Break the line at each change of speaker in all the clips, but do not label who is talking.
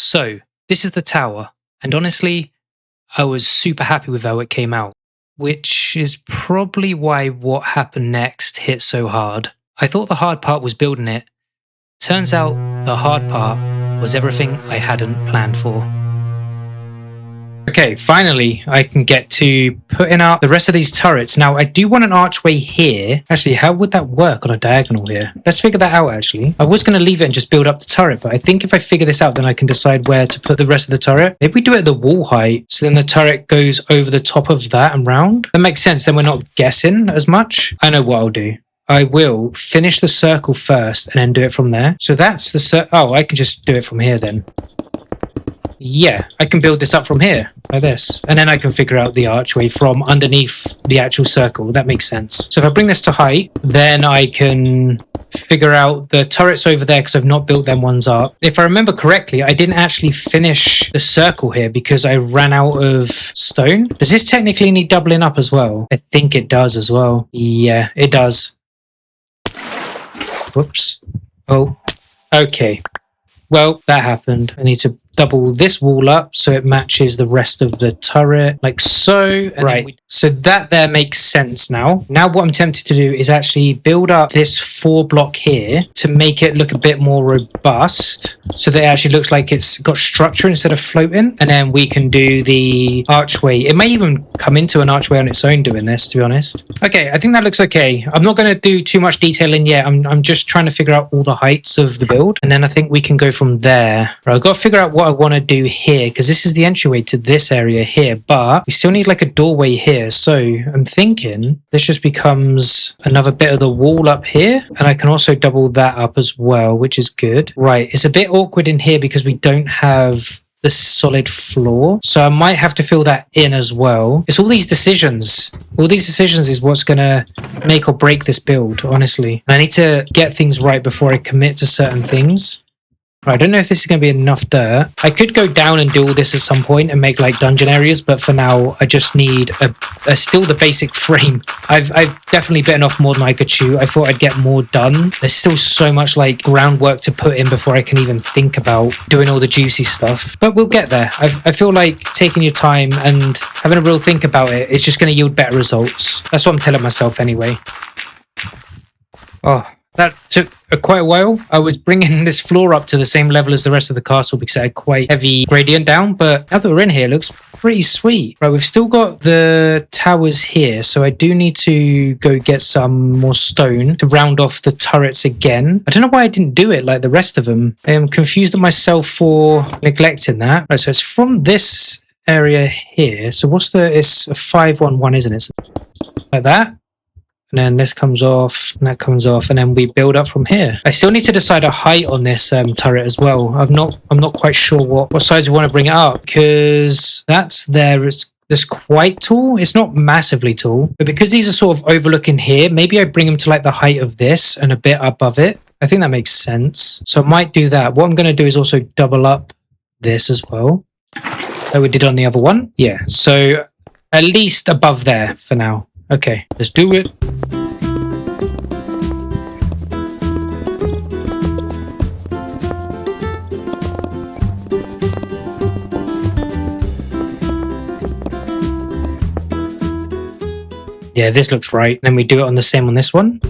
So, this is the tower, and honestly, I was super happy with how it came out, which is probably why what happened next hit so hard. I thought the hard part was building it. Turns out the hard part was everything I hadn't planned for. Okay, finally, I can get to putting out the rest of these turrets. Now, I do want an archway here. Actually, how would that work on a diagonal here? Let's figure that out, actually. I was going to leave it and just build up the turret, but I think if I figure this out, then I can decide where to put the rest of the turret. Maybe we do it at the wall height, so then the turret goes over the top of that and round. That makes sense, then we're not guessing as much. I know what I'll do. I will finish the circle first and then do it from there. So that's the oh, I can just do it from here then. Yeah, I can build this up from here, like this. And then I can figure out the archway from underneath the actual circle. That makes sense. So if I bring this to height, then I can figure out the turrets over there because I've not built them ones up. If I remember correctly, I didn't actually finish the circle here because I ran out of stone. Does this technically need doubling up as well? I think it does as well. Yeah, it does. Whoops. Oh, okay. Well, that happened. I need to double this wall up so it matches the rest of the turret, like so. Right, so that there makes sense now. Now what I'm tempted to do is actually build up this 4 block here to make it look a bit more robust, so that it actually looks like it's got structure instead of floating. And then we can do the archway. It may even come into an archway on its own doing this, to be honest. Okay, I think that looks okay. I'm not going to do too much detailing yet. I'm just trying to figure out all the heights of the build, and then I think we can go from there. Right, I've got to figure out what I want to do here, because this is the entryway to this area here, but we still need like a doorway here. So I'm thinking this just becomes another bit of the wall up here, and I can also double that up as well, which is good. Right, it's a bit awkward in here because we don't have the solid floor, so I might have to fill that in as well. It's all these decisions. All these decisions is what's gonna make or break this build, honestly. And I need to get things right before I commit to certain things. I don't know if this is going to be enough dirt. I could go down and do all this at some point and make like dungeon areas, but for now I just need a still the basic frame. I've definitely bitten off more than I could chew. I thought I'd get more done. There's still so much like groundwork to put in before I can even think about doing all the juicy stuff, but we'll get there. I feel like taking your time and having a real think about it is just going to yield better results. That's what I'm telling myself anyway. Oh, that took quite a while. I was bringing this floor up to the same level as the rest of the castle because I had quite heavy gradient down, but now that we're in here, it looks pretty sweet. Right, we've still got the towers here, so I do need to go get some more stone to round off the turrets again. I don't know why I didn't do it like the rest of them. I am confused at myself for neglecting that. Right, so it's from this area here. So what's it's a 5-1-1, isn't it? Like that. And then this comes off, and that comes off, and then we build up from here. I still need to decide a height on this turret as well. I'm not quite sure what size we want to bring it up, because that's there. It's quite tall. It's not massively tall, but because these are sort of overlooking here, maybe I bring them to like the height of this and a bit above it. I think that makes sense. So I might do that. What I'm going to do is also double up this as well, like we did on the other one. Yeah, so at least above there for now. Okay, let's do it. Yeah, this looks right. Then we do it on the same on this one.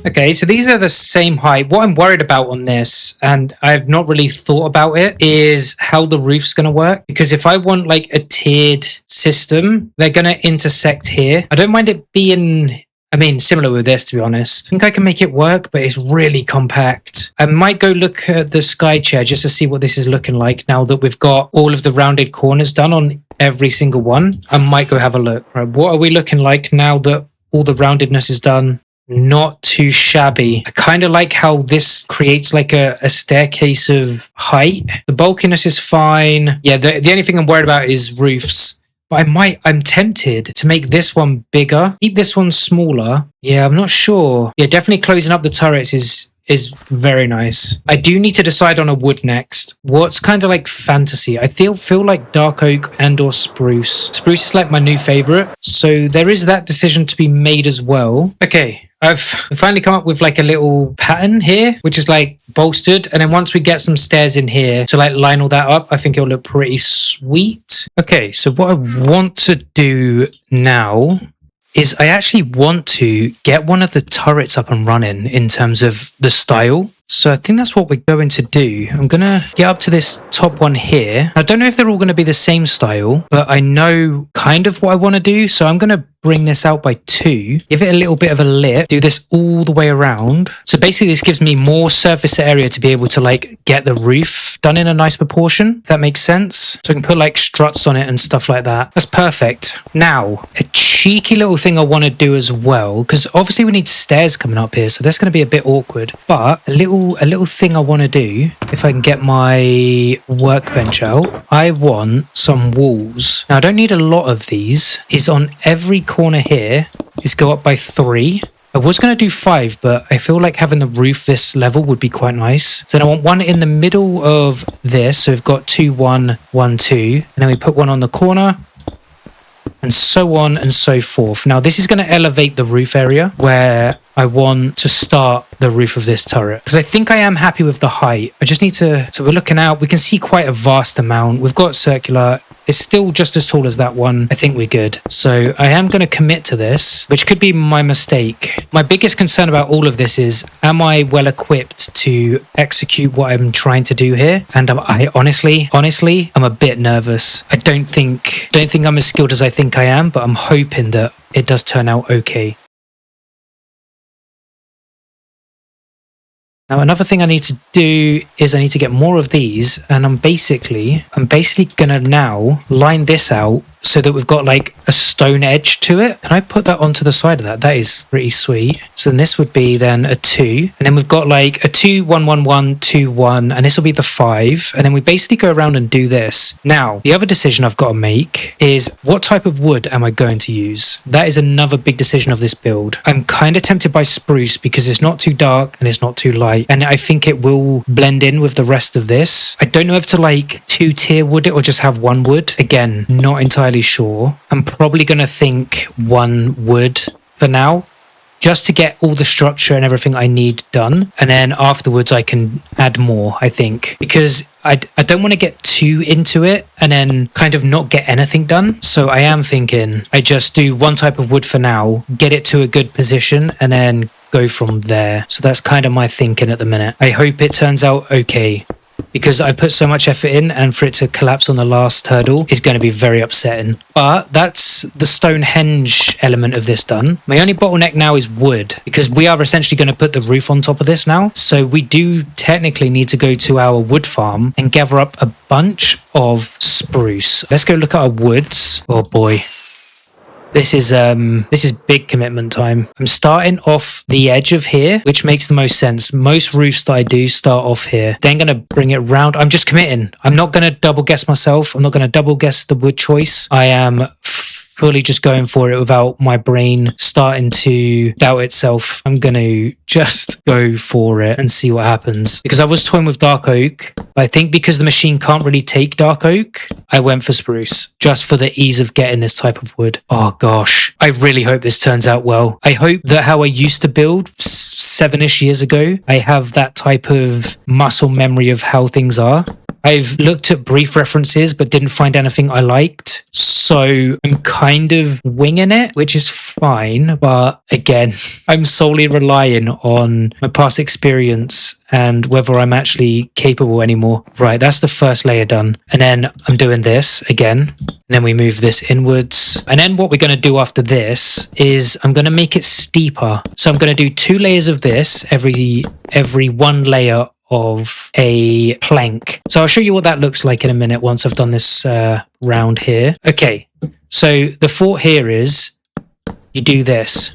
Okay, so these are the same height. What I'm worried about on this, and I've not really thought about it, is how the roof's going to work. Because if I want like a tiered system, they're going to intersect here. I don't mind it being, I mean, similar with this, to be honest. I think I can make it work, but it's really compact. I might go look at the sky chair just to see what this is looking like now that we've got all of the rounded corners done on every single one. I might go have a look. Right, what are we looking like now that all the roundedness is done? Not too shabby. I kind of like how this creates like a staircase of height. The bulkiness is fine. Yeah, the only thing I'm worried about is roofs. But I'm tempted to make this one bigger, keep this one smaller. Yeah, I'm not sure. Yeah, definitely closing up the turrets is is very nice. I do need to decide on a wood next. What's kind of like fantasy? I feel like dark oak and or spruce. Spruce is like my new favorite. So there is that decision to be made as well. Okay. I've finally come up with like a little pattern here, which is like bolstered. And then once we get some stairs in here to like line all that up, I think it'll look pretty sweet. Okay, so what I want to do now is I actually want to get one of the turrets up and running in terms of the style. So I think that's what we're going to do. I'm going to get up to this top one here. I don't know if they're all going to be the same style, but I know kind of what I want to do. So I'm going to bring this out by 2, give it a little bit of a lip, do this all the way around. So basically this gives me more surface area to be able to like get the roof done in a nice proportion, if that makes sense. So I can put like struts on it and stuff like that. That's perfect. Now, a cheeky little thing I want to do as well, because obviously we need stairs coming up here, so that's going to be a bit awkward. But a little thing I want to do, if I can get my workbench out, I want some walls. Now I don't need a lot of these. Is on every corner here is go up by 3. I was going to do 5, but I feel like having the roof this level would be quite nice. So then I want one in the middle of this. So we've got 2, 1, 1, 2. And then we put one on the corner. And so on and so forth. Now this is going to elevate the roof area where I want to start the roof of this turret. Because I think I am happy with the height. I just need to... So we're looking out. We can see quite a vast amount. We've got circular. It's still just as tall as that one. I think we're good. So I am going to commit to this, which could be my mistake. My biggest concern about all of this is, am I well equipped to execute what I'm trying to do here? And I honestly, I'm a bit nervous. I don't think I'm as skilled as I think I am, but I'm hoping that it does turn out okay. Now, another thing I need to do is I need to get more of these, and I'm basically gonna now line this out so that we've got like a stone edge to it. Can I put that onto the side of that? That is pretty sweet. So then this would be then a 2, and then we've got like a 2, 1, 1, 1, 2, 1, and this will be the 5. And then we basically go around and do this. Now, the other decision I've got to make is what type of wood am I going to use? That is another big decision of this build. I'm kind of tempted by spruce because it's not too dark and it's not too light, and I think it will blend in with the rest of this. I don't know if to like 2-tier wood it or just have 1 wood. Again, not entirely sure. I'm probably going to think 1 wood for now, just to get all the structure and everything I need done. And then afterwards I can add more, I think, because I don't want to get too into it and then kind of not get anything done. So I am thinking I just do 1 type of wood for now, get it to a good position, and then go from there. So that's kind of my thinking at the minute. I hope it turns out okay, because I put so much effort in, and for it to collapse on the last hurdle is going to be very upsetting. But that's the Stonehenge element of this done. My only bottleneck now is wood, because we are essentially going to put the roof on top of this now. So we do technically need to go to our wood farm and gather up a bunch of spruce. Let's go look at our woods. Oh boy. This is big commitment time. I'm starting off the edge of here, which makes the most sense. Most roofs that I do start off here. Then going to bring it round. I'm just committing. I'm not going to double guess myself. I'm not going to double guess the wood choice. I am fully just going for it without my brain starting to doubt itself. I'm going to just go for it and see what happens. Because I was toying with dark oak. I think because the machine can't really take dark oak, I went for spruce just for the ease of getting this type of wood. Oh gosh, I really hope this turns out well. I hope that how I used to build 7-ish years ago, I have that type of muscle memory of how things are. I've looked at brief references but didn't find anything I liked. So I'm kind of winging it, which is fine. But again, I'm solely relying on my past experience and whether I'm actually capable anymore. Right, that's the first layer done. And then I'm doing this again. And then we move this inwards. And then what we're going to do after this is I'm going to make it steeper. So I'm going to do 2 layers of this, every 1 layer of a plank. So I'll show you what that looks like in a minute once I've done this round here. Okay, so the thought here is you do this,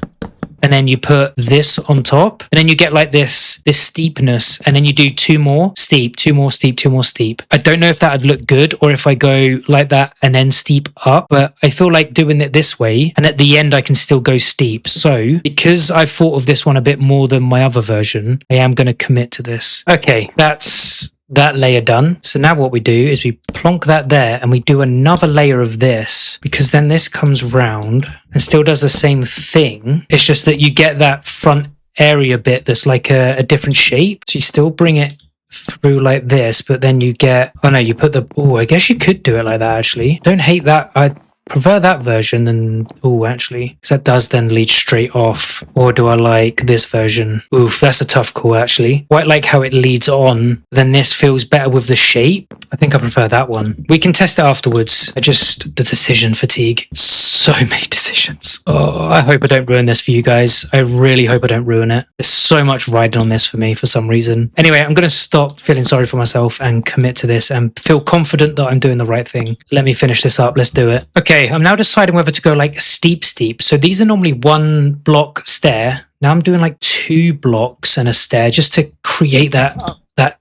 and and then you put this on top, and then you get like this steepness, and then you do 2 more steep, 2 more steep, 2 more steep. I don't know if that would look good or if I go like that and then steep up, but I feel like doing it this way, and at the end I can still go steep. So because I've thought of this one a bit more than my other version, I am going to commit to this. Okay, that's that layer done. So now what we do is we plonk that there, and we do another layer of this, because then this comes round and still does the same thing. It's just that you get that front area bit that's like a different shape. So you still bring it through like this, but then you get, oh no, you put the, oh, I guess you could do it like that actually. Don't hate that. I prefer that version than, oh, actually, because that does then lead straight off. Or do I like this version? Oof, that's a tough call actually. Quite like how it leads on, then this feels better with the shape. I think I prefer that one. We can test it afterwards. The decision fatigue. So many decisions. Oh, I hope I don't ruin this for you guys. I really hope I don't ruin it. There's so much riding on this for me for some reason. Anyway, I'm going to stop feeling sorry for myself and commit to this and feel confident that I'm doing the right thing. Let me finish this up. Let's do it. Okay, I'm now deciding whether to go like steep. So these are normally 1 block stair. Now I'm doing like 2 blocks and a stair just to create that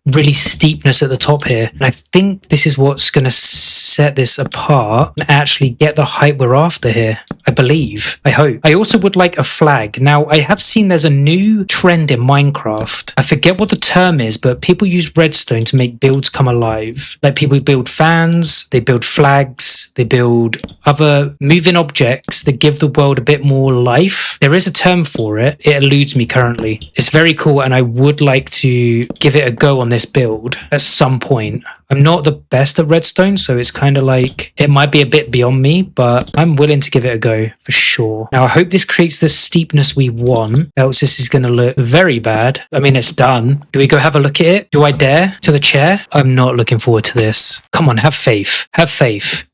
really steepness at the top here. And I think this is what's going to set this apart and actually get the height we're after here. I believe. I hope. I also would like a flag. Now, I have seen there's a new trend in Minecraft. I forget what the term is, but people use redstone to make builds come alive. Like people build fans, they build flags, they build other moving objects that give the world a bit more life. There is a term for it. It eludes me currently. It's very cool, and I would like to give it a go on this build at some point. I'm not the best at redstone, so it's kind of like it might be a bit beyond me, but I'm willing to give it a go for sure. Now I hope this creates the steepness we want, else this is going to look very bad. I mean, it's done. Do we go have a look at it? Do I dare to the chair? I'm not looking forward to this. Come on, have faith. Have faith.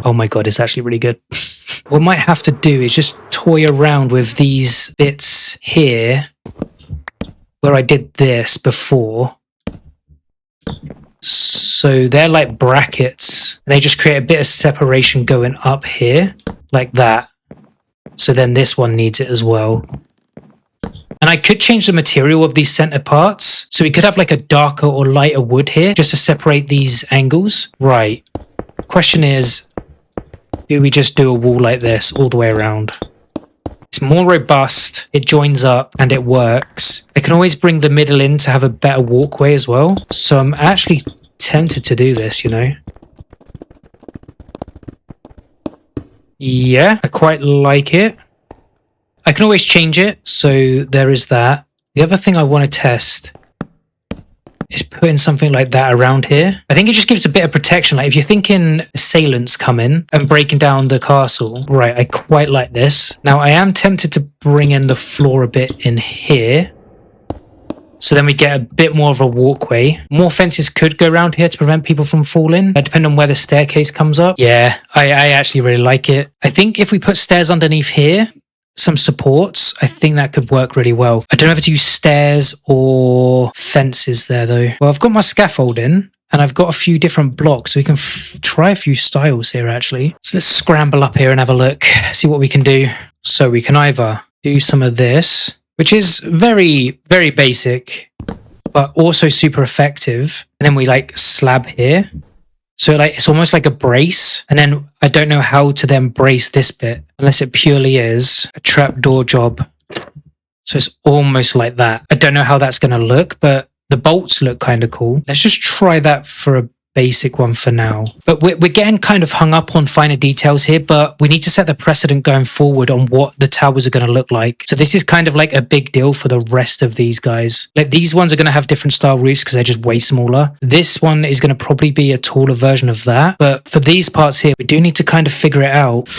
Oh my god, it's actually really good. What I might have to do is just toy around with these bits here where I did this before. So they're like brackets. They just create a bit of separation going up here like that. So then this one needs it as well. And I could change the material of these center parts. So we could have like a darker or lighter wood here just to separate these angles. Right. Question is, do we just do a wall like this all the way around? It's more robust, it joins up, and it works. I can always bring the middle in to have a better walkway as well. So I'm actually tempted to do this, you know? Yeah, I quite like it. I can always change it, so there is that. The other thing I want to test is putting something like that around here. I think it just gives a bit of protection. Like if you're thinking assailants come in and breaking down the castle, right, I quite like this. Now I am tempted to bring in the floor a bit in here. So then we get a bit more of a walkway. More fences could go around here to prevent people from falling, depending on where the staircase comes up. Yeah, I actually really like it. I think if we put stairs underneath here, some supports, I think that could work really well. I don't know if to use stairs or fences there though. Well, I've got my scaffolding and I've got a few different blocks, so we can try a few styles here actually. So let's scramble up here and have a look, see what we can do. So we can either do some of this, which is very, very basic, but also super effective. And then we like slab here. So like it's almost like a brace, and then I don't know how to then brace this bit unless it purely is a trapdoor job. So it's almost like that. I don't know how that's going to look, but the bolts look kind of cool. Let's just try that for a basic one for now. But we're getting kind of hung up on finer details here, but we need to set the precedent going forward on what the towers are going to look like. So this is kind of like a big deal for the rest of these guys. Like these ones are going to have different style roofs because they're just way smaller. This one is going to probably be a taller version of that. But for these parts here, we do need to kind of figure it out.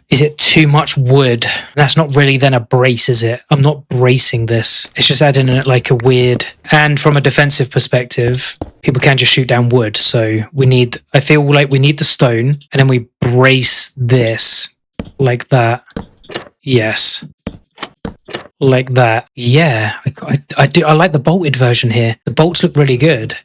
Is it too much wood? That's not really then a brace, is it? I'm not bracing this. It's just adding in like a weird, and from a defensive perspective, people can just shoot down wood. So I feel like we need the stone, and then we brace this like that. Yes. Like that. Yeah, I do. I like the bolted version here. The bolts look really good.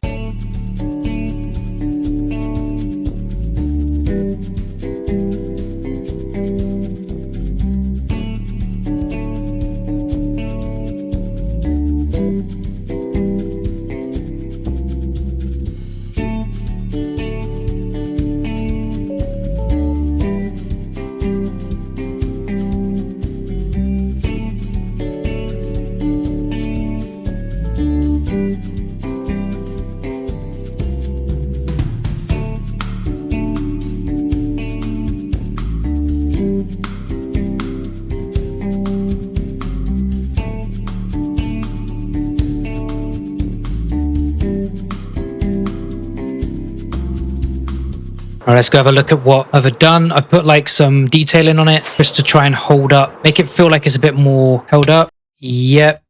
All right, let's go have a look at what I've done. I put like some detailing on it just to try and hold up, make it feel like it's a bit more held up. Yep.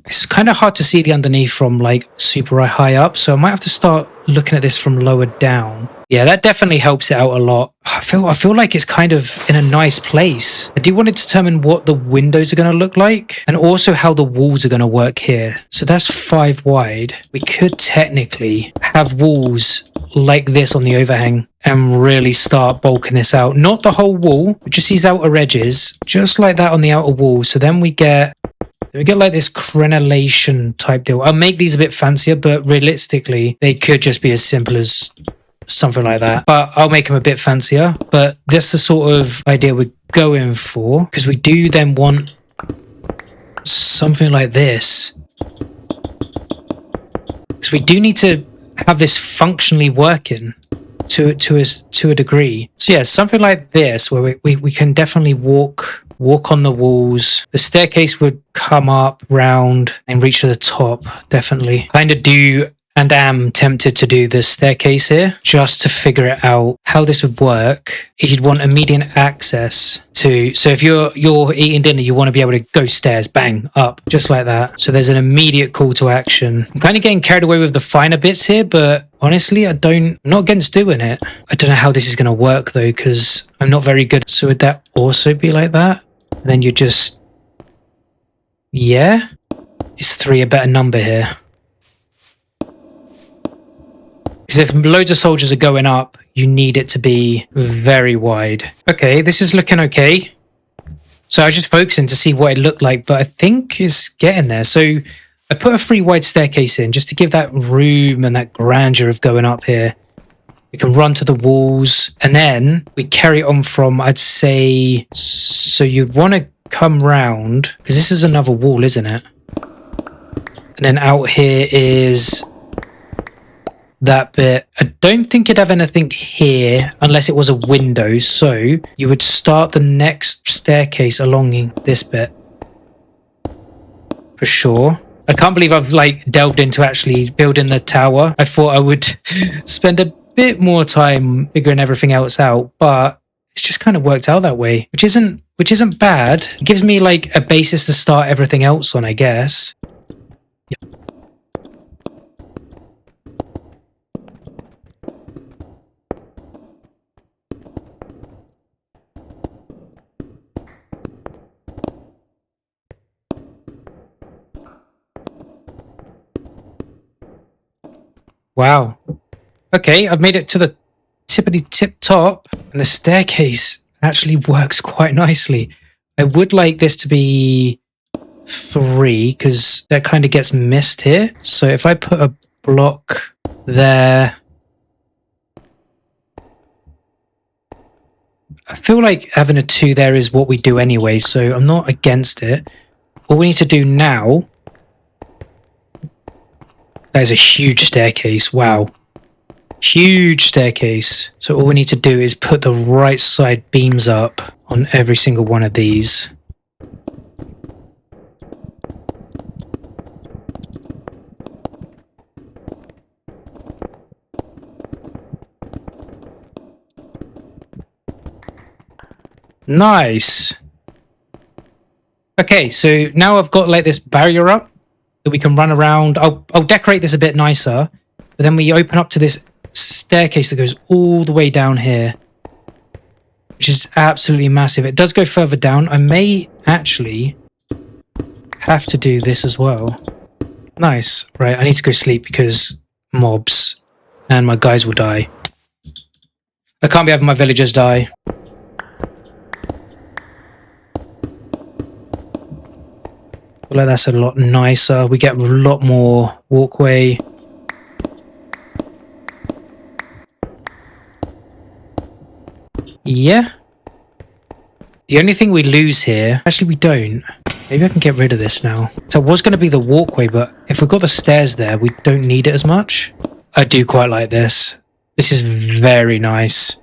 It's kind of hard to see the underneath from like super high up, so I might have to start looking at this from lower down. Yeah, that definitely helps it out a lot. I feel like it's kind of in a nice place. I do want to determine what the windows are going to look like and also how the walls are going to work here. So that's 5 wide. We could technically have walls like this on the overhang and really start bulking this out. Not the whole wall, but just these outer edges, just like that on the outer wall. So then we get like this crenellation type deal. I'll make these a bit fancier, but realistically, they could just be as simple as something like that. But I'll make them a bit fancier. But that's the sort of idea we're going for, because we do then want something like this. Because we do need to have this functionally working to a degree. So yeah, something like this where we can definitely walk on the walls. The staircase would come up round and reach to the top, definitely. Kind of do and am tempted to do the staircase here just to figure it out how this would work. Is you'd want immediate access to, so if you're eating dinner, you want to be able to go stairs, bang, up, just like that. So there's an immediate call to action. I'm kind of getting carried away with the finer bits here, but honestly, I'm not against doing it. I don't know how this is going to work though, because I'm not very good. So would that also be like that? And then you just, yeah, is 3 a better number here? Because if loads of soldiers are going up, you need it to be very wide. Okay, this is looking okay. So I was just focusing to see what it looked like, but I think it's getting there. So I put a 3 wide staircase in just to give that room and that grandeur of going up here. We can run to the walls, and then we carry it on from, I'd say, so you'd want to come round, because this is another wall, isn't it? And then out here is that bit. I don't think you'd have anything here unless it was a window, so you would start the next staircase along this bit. For sure. I can't believe I've like delved into actually building the tower. I thought I would spend a bit more time figuring everything else out, but it's just kind of worked out that way, which isn't bad. It gives me like a basis to start everything else on, I guess. Yeah. Wow. Okay, I've made it to the tippity tip top, and the staircase actually works quite nicely. I would like this to be 3 because that kind of gets missed here. So if I put a block there, I feel like having a 2 there is what we do anyway, so I'm not against it. All we need to do now, that is a huge staircase. Wow. Huge staircase. So all we need to do is put the right side beams up on every single one of these. Nice. Okay, so now I've got like this barrier up. that we can run around. I'll decorate this a bit nicer, but then we open up to this staircase that goes all the way down here, which is absolutely massive. It does go further down. I may actually have to do this as well. Nice. Right, I need to go sleep because mobs and my guys will die. I can't be having my villagers die. I feel like that's a lot nicer. We get a lot more walkway. Yeah. The only thing we lose here... Actually, we don't. Maybe I can get rid of this now. So it was going to be the walkway, but if we've got the stairs there, we don't need it as much. I do quite like this. This is very nice.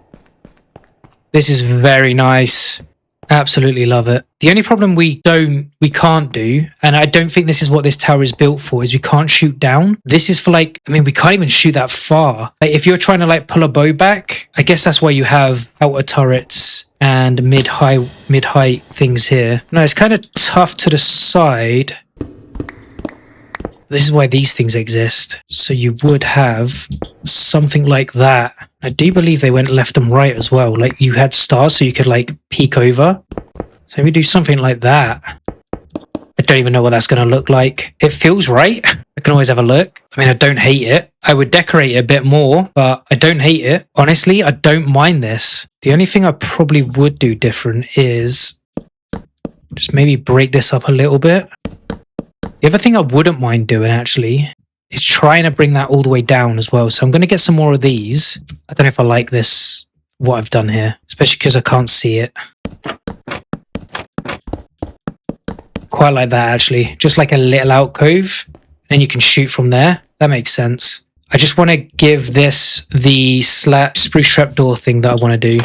This is very nice. Absolutely love it. The only problem we can't do, and I don't think this is what this tower is built for, is we can't shoot down. This is for like, I mean, we can't even shoot that far. Like if you're trying to like pull a bow back, I guess that's why you have outer turrets and mid-height things here. No, it's kind of tough to the side. This is why these things exist. So you would have something like that. I do believe they went left and right as well. Like you had stars so you could like peek over. So we do something like that. I don't even know what that's going to look like. It feels right. I can always have a look. I mean, I don't hate it. I would decorate it a bit more, but I don't hate it. Honestly, I don't mind this. The only thing I probably would do different is just maybe break this up a little bit. The other thing I wouldn't mind doing actually is trying to bring that all the way down as well. So I'm going to get some more of these. I don't know if I like this, what I've done here, especially because I can't see it. Quite like that actually, just like a little alcove, and you can shoot from there. That makes sense. I just want to give this the spruce trapdoor thing that I want to do.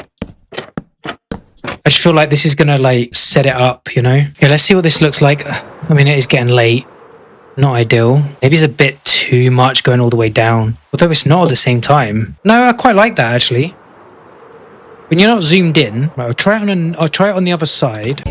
I just feel like this is going to like set it up, you know? Okay, let's see what this looks like. I mean, it is getting late. Not ideal. Maybe it's a bit too much going all the way down. Although it's not at the same time. No, I quite like that actually. When you're not zoomed in, right, I'll try it on the other side.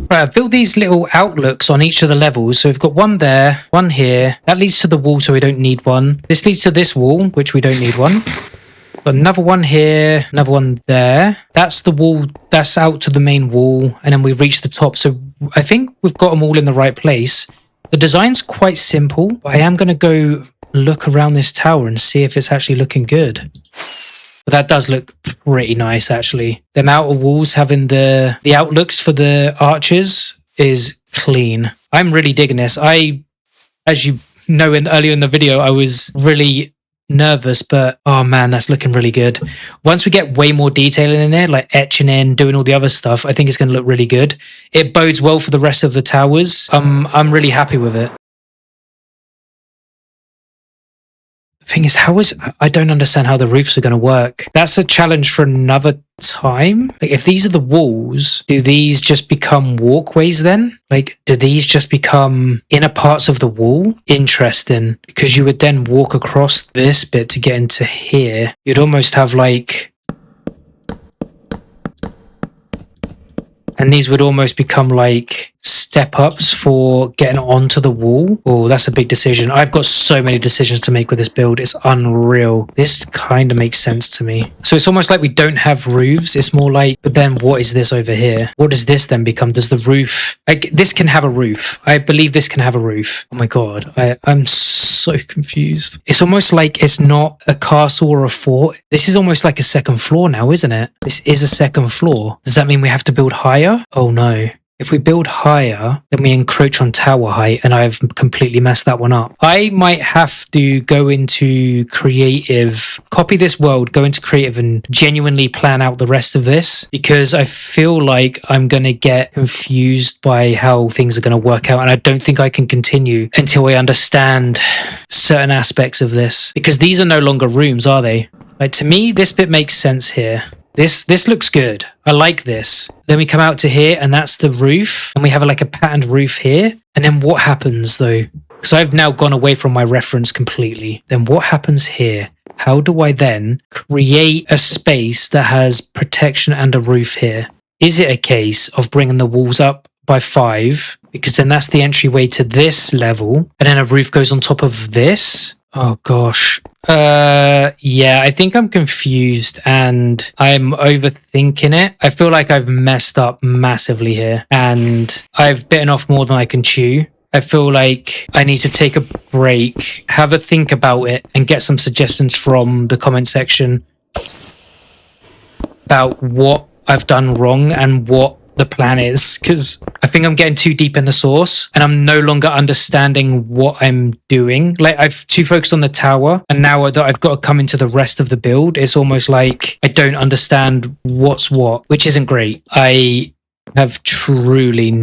Right, I've built these little outlooks on each of the levels. So we've got one there, one here. That leads to the wall, so we don't need one. This leads to this wall, which we don't need one. Got another one here, another one there. That's the wall, that's out to the main wall. And then we reach the top. So I think we've got them all in the right place. The design's quite simple, but I am going to go look around this tower and see if it's actually looking good. But that does look pretty nice, actually. Them outer walls having the outlooks for the archers is clean. I'm really digging this. As you know, earlier in the video, I was really nervous, but oh man, that's looking really good. Once we get way more detail in there, like etching in, doing all the other stuff, I think it's going to look really good. It bodes well for the rest of the towers. I'm really happy with it. The thing is, I don't understand how the roofs are going to work. That's a challenge for another time. Like, if these are the walls, do these just become walkways then? Like, do these just become inner parts of the wall? Interesting. Because you would then walk across this bit to get into here. You'd almost have like... And these would almost become like step ups for getting onto the wall. Oh, that's a big decision. I've got so many decisions to make with this build. It's unreal. This kind of makes sense to me. So it's almost like we don't have roofs. It's more like, but then what is this over here? What does this then become? Does the roof, like this can have a roof. I believe this can have a roof. Oh my God. I'm so confused. It's almost like it's not a castle or a fort. This is almost like a second floor now, isn't it? This is a second floor. Does that mean we have to build higher? Oh no. If we build higher, then we encroach on tower height, and I've completely messed that one up. I might have to go into creative, copy this world, go into creative and genuinely plan out the rest of this, because I feel like I'm going to get confused by how things are going to work out, and I don't think I can continue until I understand certain aspects of this, because these are no longer rooms, are they? Like, to me, this bit makes sense here. This looks good. I like this. Then we come out to here, and that's the roof, and we have like a patterned roof here. And then what happens though? Because I've now gone away from my reference completely. Then what happens here? How do I then create a space that has protection and a roof here? Is it a case of bringing the walls up by 5? Because then that's the entryway to this level, and then a roof goes on top of this. Oh gosh. Yeah, I think I'm confused and I'm overthinking it. I feel like I've messed up massively here and I've bitten off more than I can chew. I feel like I need to take a break, have a think about it, and get some suggestions from the comment section about what I've done wrong and what the plan is, because I think I'm getting too deep in the source and I'm no longer understanding what I'm doing. Like, I've too focused on the tower, and now that I've got to come into the rest of the build, it's almost like I don't understand what's what, which isn't great. I have truly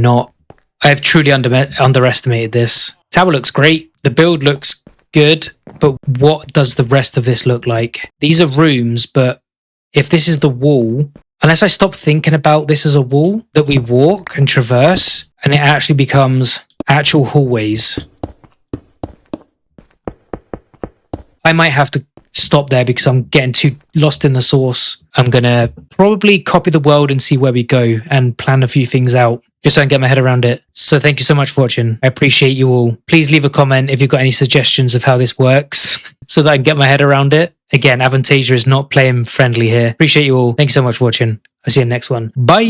underestimated this. Tower looks great, the build looks good, but what does the rest of this look like? These are rooms, but if this is the wall, unless I stop thinking about this as a wall that we walk and traverse, and it actually becomes actual hallways, I might have to stop there because I'm getting too lost in the source. I'm going to probably copy the world and see where we go and plan a few things out just so I can get my head around it. So thank you so much for watching. I appreciate you all. Please leave a comment if you've got any suggestions of how this works so that I can get my head around it. Again, Avantasia is not playing friendly here. Appreciate you all. Thank you so much for watching. I'll see you in the next one. Bye.